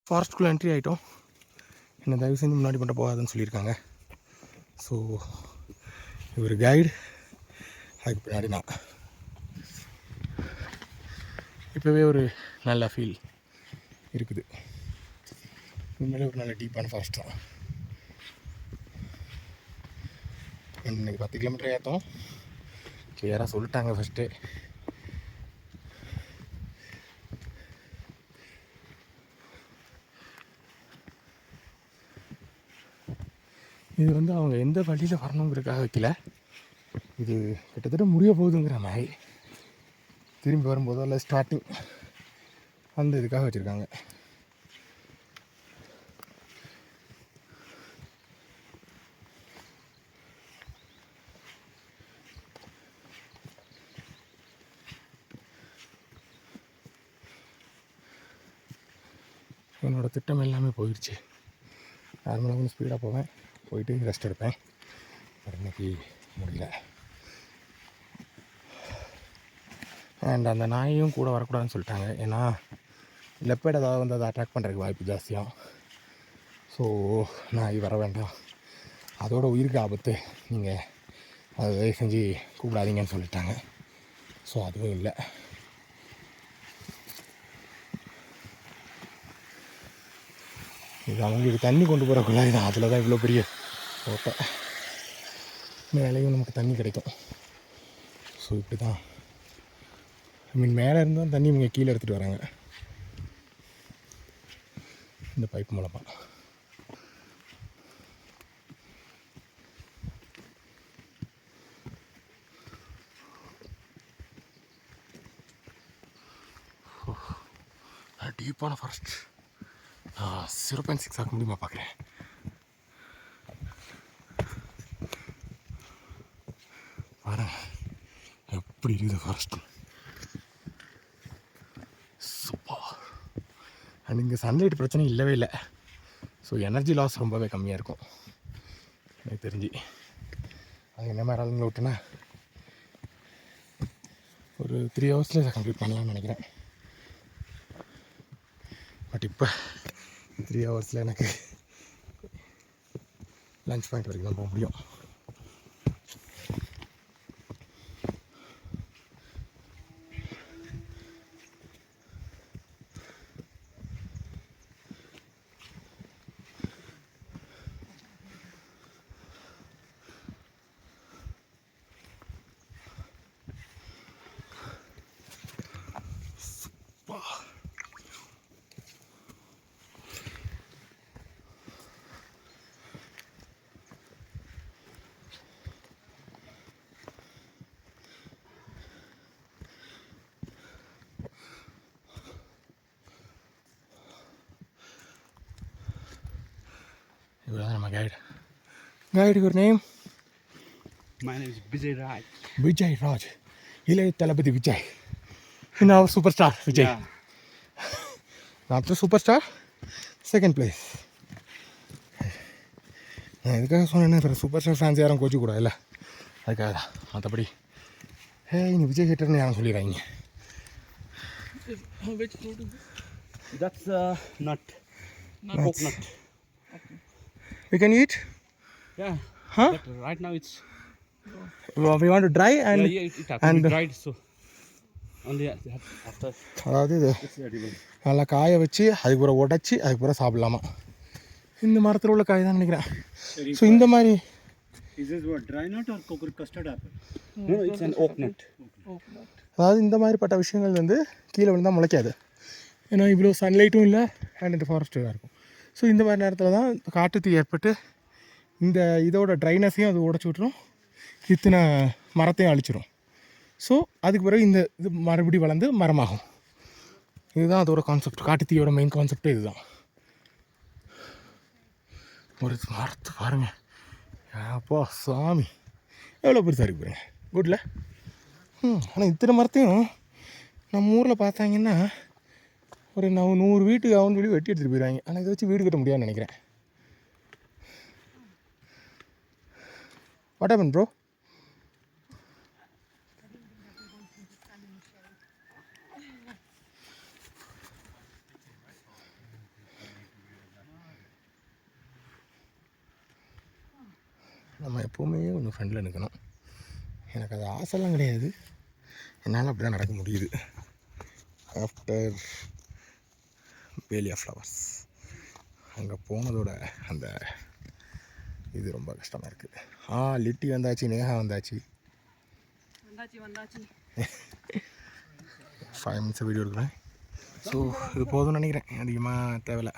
ஃபாரஸ்ட்குள்ளே entry ஆகிட்டோம். என்னை தயவு செஞ்சு முன்னாடி மட்டும் போகாதுன்னு சொல்லியிருக்காங்க. ஸோ இவர் கைடு, அதுக்கு பின்னாடி நான். இப்போவே ஒரு நல்ல ஃபீல் இருக்குது. உண்மையிலே ஒரு நல்ல டீப்பான ஃபாரஸ்ட் தான். இன்றைக்கி 10 கிலோமீட்டர் ஏற்றோம். கிளியராக சொல்லிட்டாங்க ஃபஸ்ட்டு. இது வந்து அவங்க எந்த வழியில் வரணுங்கிறதுக்காக வைக்கல. இது கிட்டத்தட்ட முடிய போகுதுங்கிற மாதிரி திரும்பி வரும்போதோ இல்லை ஸ்டார்டிங் அந்த இதுக்காக வச்சுருக்காங்க. என்னோடய திட்டம் எல்லாமே போயிடுச்சு. நார்மலாக கொஞ்சம் ஸ்பீடாக போவேன், போயிட்டு ரெஸ்ட் எடுப்பேன். இன்னைக்கு முடியல. அண்ட் அந்த நாயையும் கூட வரக்கூடாதுன்னு சொல்லிட்டாங்க. ஏன்னா லெப்பர்ட் ஏதாவது வந்து அதை அட்ராக்ட் பண்ணுறதுக்கு வாய்ப்பு ஜாஸ்தியாக. ஸோ நாய் வர வேண்டாம், அதோட உயிருக்கு ஆபத்து, நீங்கள் அதை தயவு செஞ்சு கூப்பிடாதீங்கன்னு சொல்லிட்டாங்க. ஸோ அதுவும் இல்லை. இது அவங்களுக்கு தண்ணி கொண்டு போகிற குழாய் தான், அதில் தான் இவ்வளோ பெரிய ஓட்டை. மேலேயும் நமக்கு தண்ணி கிடைக்கும். ஸோ இப்படி தான், ஐ மீன் மேலே இருந்தால் தண்ணி இவங்க கீழே எடுத்துகிட்டு வராங்க இந்த பைப் மூலமாக. டீப்பான ஃபாரஸ்ட். 0.6 ஆக்க முடியுமா பார்க்குறேன். பாரு எப்படி இருக்குது ஃபாரஸ்ட். சூப்பர். அண்ட் இங்கே சன்லைட் பிரச்சனை இல்லவே இல்லை. ஸோ எனர்ஜி லாஸ் ரொம்பவே கம்மியாக இருக்கும் எனக்கு தெரிஞ்சு. அது என்ன மாதிரி ஆளுங்களை விட்டுனா ஒரு 3 ஹவர்ஸில் இதை கம்ப்ளீட் பண்ணலாம்னு நினைக்கிறேன். பட் இப்போ 3 ஹவர்ஸில் எனக்கு லன்ச் பாயிண்ட் வரைக்கும் தான் போக முடியும். இவ்வளோதான் நம்ம guide. Guide, your name? My name is Vijay Raj. Vijay Raj. இளைய தளபதி Vijay. Now superstar Vijay. Yeah. Not the superstar, second place. நான் இதுக்காக சொன்னேன்னா சார், சூப்பர் ஸ்டார் ஃபேன்ஸ் யாரும் கோச்சு கூட இல்லை, அதுக்காக தான். மற்றபடி நீ விஜய் ஹேட்டர்னு யாரும் சொல்லிடுறாங்க. That's nut. Coconut. We can eat? Yeah. Huh? But right now it's. We want to dry and it has to be dried, so only after அதாவது இது it's edible. நல்லா காய வச்சு அதுக்கு பிறகு உடச்சி அதுக்கு பிறகு சாப்பிடலாமா. இந்த மரத்தில் உள்ள காய் தான் நினைக்கிறேன். ஸோ இந்த மாதிரி. Is this what, dry nut or coconut custard apple? No, it's an oak nut. அதாவது இந்த மாதிரிப்பட்ட விஷயங்கள் வந்து கீழே விழுந்தால் முளைக்காது. ஏன்னா இவ்வளோ சன்லைட்டும் இல்லை அண்ட் இந்த ஃபாரஸ்ட்டாக இருக்கும். ஸோ இந்த மாதிரி நேரத்தில் தான் காட்டுத்தீ ஏற்பட்டு இந்த இதோட ட்ரைனஸையும் அது உடச்சி விட்டுரும், இத்தனை மரத்தையும் அழிச்சிடும். ஸோ அதுக்கு பிறகு இந்த இது மறுபடி வளர்ந்து மரமாகும். இதுதான் அதோட கான்செப்ட். காட்டுத்தீயோட மெயின் கான்செப்டே இதுதான். ஒரு மரத்து பாருங்கள், அப்பா சாமி எவ்வளோ பெருசாக இருக்கு பாருங்க. குட்ல. ஆனால் இத்தனை மரத்தையும் நம்ம ஊரில் பார்த்தாங்கன்னா ஒரு 100 வீட்டுக்கு அவன் சொல்லி வெட்டி எடுத்துகிட்டு போயிடுவாங்க. ஆனால் இதை வச்சு வீடு கட்ட முடியாதுன்னு நினைக்கிறேன். What happen bro? நம்ம எப்போவுமே கொஞ்சம் ஃப்ரெண்டில் நிற்கணும். எனக்கு அது ஆசைலாம் கிடையாது, என்னால் அப்படி தான் நடக்க முடியுது. ஆஃப்டர் வேலியா ஃப்ளவர்ஸ் அங்கே போனதோட அந்த இது ரொம்ப கஷ்டமாக இருக்குது. லிட்டி வந்தாச்சு, நேஹா வந்தாச்சு. 5 minutes வீடியோ எடுக்கிறேன். ஸோ இது போதும்னு நினைக்கிறேன், அதிகமாக தேவையில்லை.